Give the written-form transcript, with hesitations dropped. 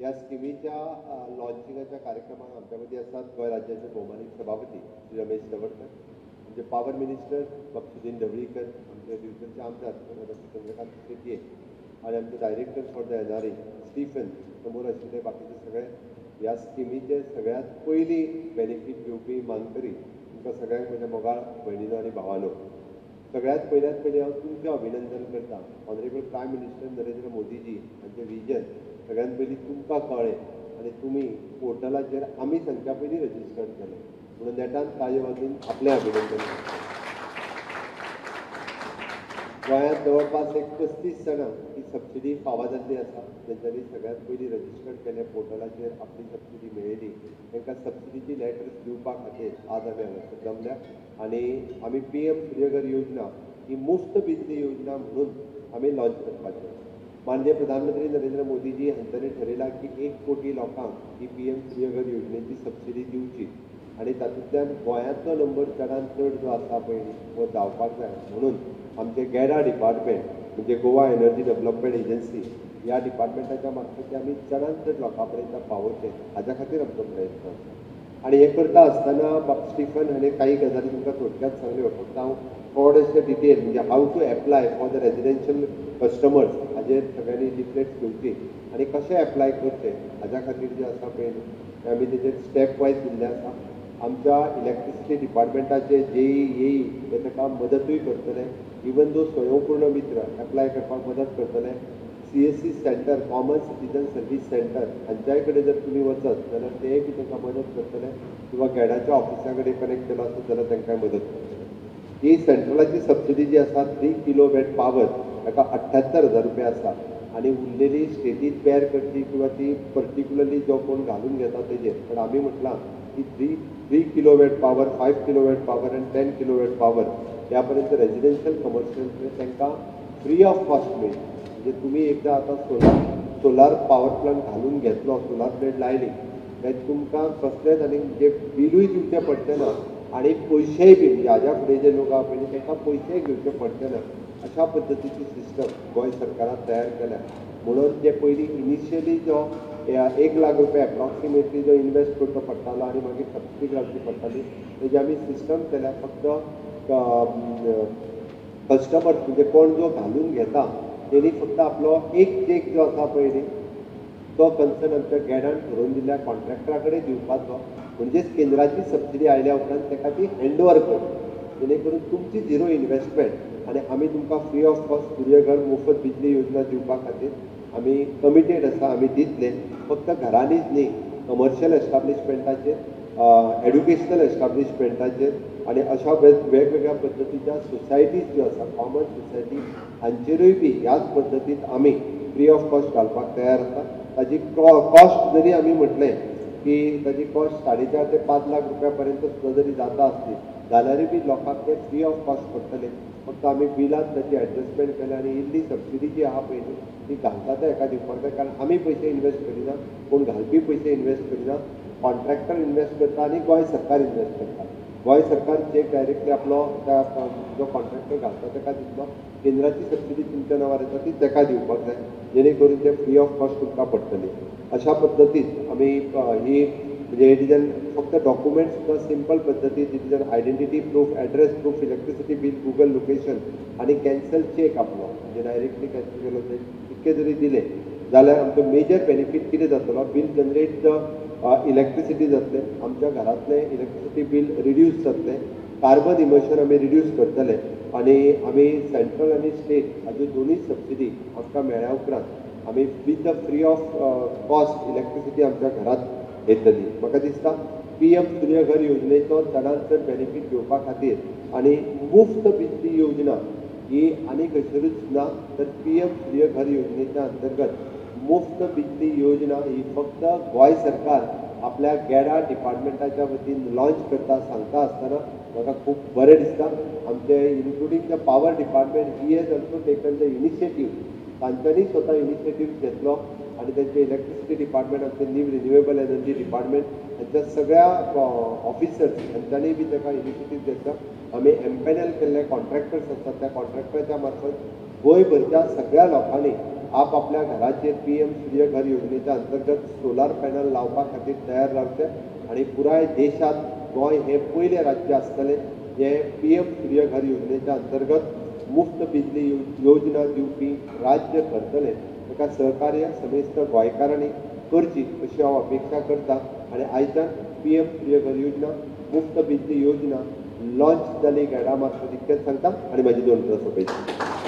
या स्किमीच्या लॉन्चिंगाच्या कार्यक्रमात आमच्या मध्ये असतात गोय राज्याचे भौमानिक सभापती श्री रमेश तवडकर, आमचे पॉवर मिनिस्टर बक्षुद्दीन ढवळीकर, आमचे दिवचलचे आमदार डॉक्टर चंद्रकांत शेट्ये आणि आमचे director for the NRA Stephen समोर आशिल्ले बाकीचे सगळे ह्या स्किमीचे सगळ्यात पयली बेनिफीट घेवपी मानकरी तुमकां सगळ्यांक म्हज्या मोगाळ भयणीनो आनी भावानो, सगळ्यात पयलीं हांव तुमचें अभिनंदन करता. Honourable prime minister Narendra Modiji हांचें विजन सगळ्यांत पयलीं तुमकां कळ्ळें आनी तुमी पोर्टलाचेर आमी सांगच्या पयलीं रजिस्टर केलें म्हणून नेटान ताजे वाजून आपलें अभिनंदन. गोंयांत जवळपास एक 35 जाणांक ही सबसिडी फावो जाल्ली आसा, जेंच्यांनी सगळ्यांत पयलीं रजिस्टर केलें पोर्टलाचेर आपली सबसिडी मेळयली. तांकां सबसिडीची लेटर्स दिवपा खातीर आज आमी हांगासर जमल्या आणि आमी PM सूर्यघर योजना ही मुफ्त बिजली योजना म्हणून आमी लॉन्च करपाचें. माननीय प्रधानमंत्री नरेंद्र मोदीजी हांच्यांनी ठरयलां की 1 कोटी लोकांक ही PM सूर्यघर योजनेची सबसिडी दिवची आणि तातूंतल्यान गोंयांतलो नंबर चडांत चड जो आसा पळय हो जावपाक जाय म्हणून आमचे गॅडा डिपार्टमेंट म्हणजे गोवा एनर्जी डेव्हलपमेंट एजन्सी ह्या डिपार्टमेंटाच्या मार्फत आमी चडांत चड लोकां पर्यंत पावोवचें हाच्या खातीर आमचो प्रयत्न आसा. आणि हे करता आसतना स्टीफन हाणें काही गजाली तुमकां थोडक्यात सांगल्यो, फक्त हांव थोडेशें डिटेल म्हणजे how to apply for the residential customers हाजेर सगळ्यांनी लिफलेट्स घेवची आणि कशें एप्लाय करचें हाच्या खातीर जें आसा पळय आमी तेजेर स्टेप वायज दिल्लें आसा. आमच्या इलेक्ट्रिसिटी डिपार्टमेंटाचे JEE हे ताका मदतूय करतले, इवन दो स्वयंपूर्ण मित्र एप्लाय करपाक मदत करतले. CSC centre common citizen service centre हांच्याय कडेन जर तुमी वचत जाल्यार तेय बी तांकां मदत करतले किंवा गॅडाच्या ऑफिसा कडेन कनेक्ट केलो आसत जाल्यार तांकांय मदत करतले. ही सेंट्रलाची सबसिडी जी आसा 3 किलोवॅट पावर ताका 78,000 रुपया आसा आणि उरलेली स्टेटीत बेर करची किंवा ती पर्टिक्युलरली जो कोण घालून घेता तेजेर. पण आमी म्हटलां की 3 किलोवॅट पावर, 5 किलोवॅट पावर आनी 10 किलोवॅट पावर ह्या पर्यंत रेजिडेन्शियल कमर्शियल तांकां फ्री ऑफ कॉस्ट मेळटा. म्हणजे तुम्ही एकदा आता सोलार पॉवर प्लांट घालून घेतलो, सोलार प्लेट लायली काय तुमकां कसलेंच आनी म्हणजे बिलूय दिवचें पडचें ना आणि पयशेय बी म्हणजे हाज्या फुडें जे लोक आहा पळय तांकां पयशेय घेवचे पडचे ना अशा पद्दतीची सिस्टम गोंय सरकारान तयार केल्या. म्हणून जे पयलीं इनिशियली जो 1 लाख रुपया एप्रॉक्सिमेटली जो इन्वेस्ट करचो पडटालो आणि मागीर सबसिडी घालची पडटाली तेजी आमी सिस्टम केल्या. फक्त कस्टमर म्हणजे कोण जो घालून घेता तेणी फक्त आपलो एक चेक जो आसा पळय न्ही तो कन्सर्न आमच्या गॅडान ठरोवन दिल्ल्या कॉन्ट्रॅक्टरा कडेन दिवपाचो. म्हणजेच केंद्राची सबसिडी आयल्या उपरांत ताका ती हँड ओवर करची जेणे करून तुमची झिरो इन्वेस्टमेंट आणि आमी तुमकां फ्री ऑफ कॉस्ट सूर्यघर मोफत बिजली योजना दिवपा खातीर आमी कमिटेड आसा. आमी दितले फक्त घरांनीच न्ही, कमर्शियल एस्टाब्लिशमेंटाचेर, एड्युकेशनल एस्टाब्लिशमेंटाचेर आणि अशा वेगवेगळ्या पद्दतीच्या सोसायटीज ज्यो आसा कॉमन सोसायटी हांचेरूय बी ह्याच पद्दतीन आमी फ्री ऑफ कॉस्ट घालपाक तयार आसा. ताजी कॉस्ट जरी आमी म्हटलें की ताजी कॉस्ट 4.5 ते 5 लाख रुपया पर्यंत सुद्दां जरी जाता आसली जाल्यारूय बी लोकांक ते फ्री ऑफ कॉस्ट पडटले. फक्त आमी बिलांत ताची एडजस्टमेंट केल्या आणि इल्ली सबसिडी जी आहा पळय ती घालता ते हेका दिवपाक जाय. कारण आमी पयशे इन्वेस्ट करिना, कोण घालपी पयशे इन्वेस्ट करिना, कॉन्ट्रॅक्टर इन्वेस्ट करता आणि गोंय सरकार इन्वेस्ट करता. गोंय सरकार चेक डायरेक्टली आपलो जो कॉन्ट्रॅक्टर घालता ताका दितलो, केंद्राची सबसिडी तुमच्या नांवार येता ती ताका दिवपाक जाय जेणे करून ते फ्री ऑफ कॉस्ट तुमकां पडटली. अशा पद्दतीन आमी ही म्हणजे हेजेन फक्त डॉक्युमेंट्स सुद्दां सिंपल पद्दतीन हेजेन identity proof, address proof, electricity bill, Google location आणि कॅन्सल चेक आपलो म्हणजे डायरेक्टली कॅन्सल केलो ते इतके जरी दिले जाल्यार आमचो मेजर बेनिफीट कितें जातलो, बिल जनरेट इलेक्ट्रिसिटी जातलें, आमच्या घरांतलें इलेक्ट्रिसिटी बिल रिड्यूस जातलें, कार्बन इमिशन आमी रिड्यूस करतले आणि आमी सेंट्रल आणि स्टेट हाज्यो दोनूय सबसिडी आमकां मेळ्ळ्या उपरांत आमी with the free of cost electricity आमच्या घरांत येतली. म्हाका दिसता PM सूर्यघर योजनेचो चडांत चड बेनिफीट घेवपा खातीर आणि मुफ्त बिजली योजना ही आनी खंयसरूच ना, तर PM सूर्यघर योजनेच्या अंतर्गत मुफ्त बिजली योजना ही फक्त गोंय सरकार आपल्या गॅडा डिपार्टमेंटाच्या वतीन लॉन्च करता सांगता आसतना म्हाका खूब बरें दिसता. आमचे including the power department he has also taken the initiative. तांच्यांनी स्वता इनिशिएटीव घेतलो आणि त्यांचे इलेक्ट्रिसिटी डिपार्टमेंट, आमचे न्यू रिन्युएबल एनर्जी डिपार्टमेंट हांच्या सगळ्या ऑफिसर्स हांच्यांनी बी ताका इनिशिएटीव घेतलो. आमी एम्पॅनल केल्ले कॉन्ट्रॅक्टर्स आसतात त्या कॉन्ट्रॅक्टराच्या मार्फत गोंयभरच्या सगळ्या लोकांनी आपल्या घराचेर PM सूर्य घर योजनेच्या अंतर्गत सोलार पॅनल लावपा खातीर तयार रावचे आणि पुराय देशात गोंय हे पयले राज्य आसतलें जे PM सूर्य घर योजनेच्या अंतर्गत मुफ्त बिजली योजना दिवपी राज्य करतले ताका सहकार्य समेस्त गोंयकारांनी करची अशी हांव अपेक्षा करता आणि आयच्यान PM सूर्य घर योजना मुफ्त बिजली योजना लॉन्च जाली गॅडा मार्फत इतकेंच सांगता आणि म्हाजी 2 प्रश्न सोंपयता.